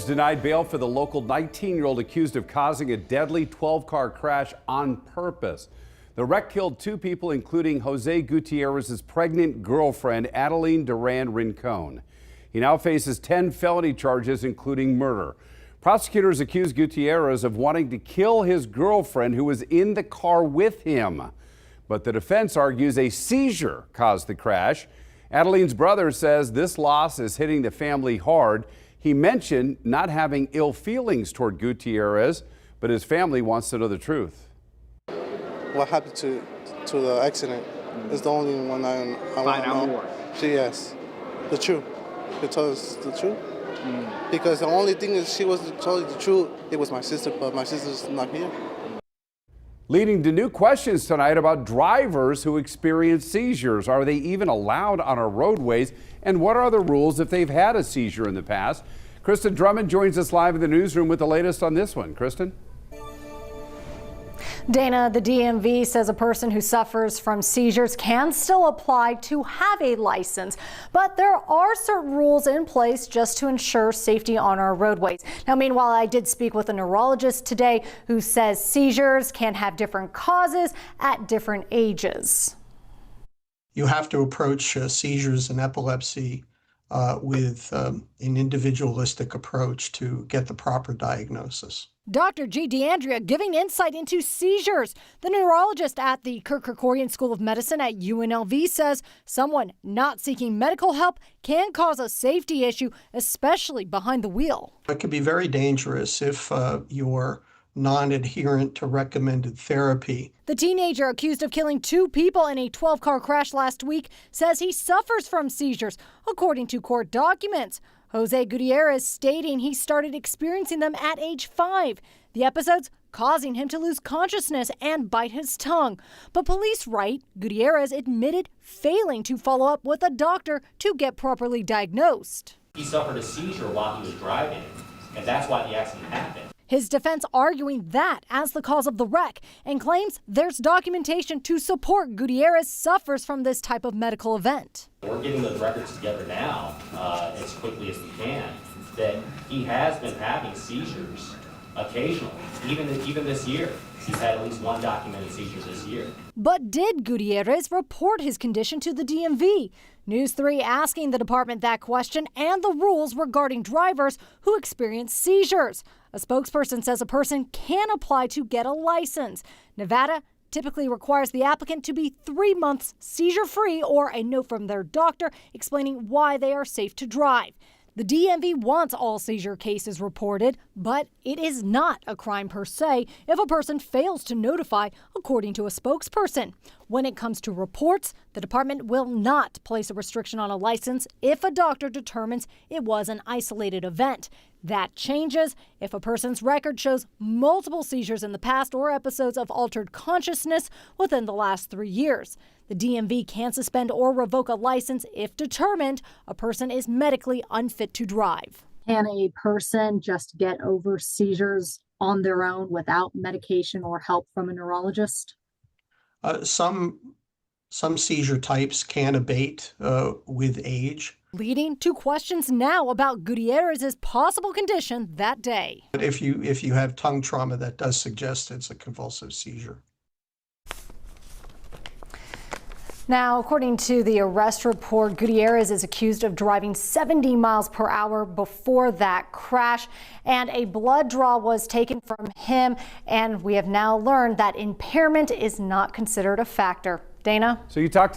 denied bail for the local 19-year-old accused of causing a deadly 12-car crash on purpose. The wreck killed two people, including Jose Gutierrez's pregnant girlfriend, Adilene Duran Roncon. He now faces 10 felony charges, including murder. Prosecutors accuse Gutierrez of wanting to kill his girlfriend, who was in the car with him. But the defense argues a seizure caused the crash. Adilene's brother says this loss is hitting the family hard. He mentioned not having ill feelings toward Gutierrez, but his family wants to know the truth. What happened to the accident is the only one I want to know. More. Yes, the truth. He told us the truth. Because the only thing that she was told the truth, it was my sister, but my sister's not here. Leading to new questions tonight about drivers who experience seizures. Are they even allowed on our roadways? And what are the rules if they've had a seizure in the past? Kristen Drummond joins us live in the newsroom with the latest on this one. Kristen? Dana, the DMV says a person who suffers from seizures can still apply to have a license, but there are certain rules in place just to ensure safety on our roadways. Now, meanwhile, I did speak with a neurologist today who says seizures can have different causes at different ages. You have to approach seizures and epilepsy with an individualistic approach to get the proper diagnosis. Dr. G. DeAndrea giving insight into seizures. The neurologist at the Kirk Kerkorian School of Medicine at UNLV says someone not seeking medical help can cause a safety issue, especially behind the wheel. It could be very dangerous if you're non-adherent to recommended therapy. The teenager accused of killing two people in a 12-car crash last week says he suffers from seizures, according to court documents. Jose Gutierrez stating he started experiencing them at age 5. The episodes causing him to lose consciousness and bite his tongue. But police write Gutierrez admitted failing to follow up with a doctor to get properly diagnosed. He suffered a seizure while he was driving, and that's why the accident happened. His defense arguing that as the cause of the wreck and claims there's documentation to support Gutierrez suffers from this type of medical event. We're getting those records together now as quickly as we can, that he has been having seizures occasionally, even this year. He's had at least one documented seizure this year. But did Gutierrez report his condition to the DMV? News 3 asking the department that question and the rules regarding drivers who experience seizures. A spokesperson says a person can apply to get a license. Nevada typically requires the applicant to be 3 months seizure-free or a note from their doctor explaining why they are safe to drive. The DMV wants all seizure cases reported, but it is not a crime per se if a person fails to notify, according to a spokesperson. When it comes to reports, the department will not place a restriction on a license if a doctor determines it was an isolated event. That changes if a person's record shows multiple seizures in the past or episodes of altered consciousness within the last 3 years. The DMV can suspend or revoke a license if determined a person is medically unfit to drive. Can a person just get over seizures on their own without medication or help from a neurologist? Some seizure types can abate with age. Leading to questions now about Gutierrez's possible condition that day. But if you have tongue trauma, that does suggest it's a convulsive seizure. Now, according to the arrest report, Gutierrez is accused of driving 70 miles per hour before that crash, and a blood draw was taken from him, and we have now learned that impairment is not considered a factor. Dana? So you talked to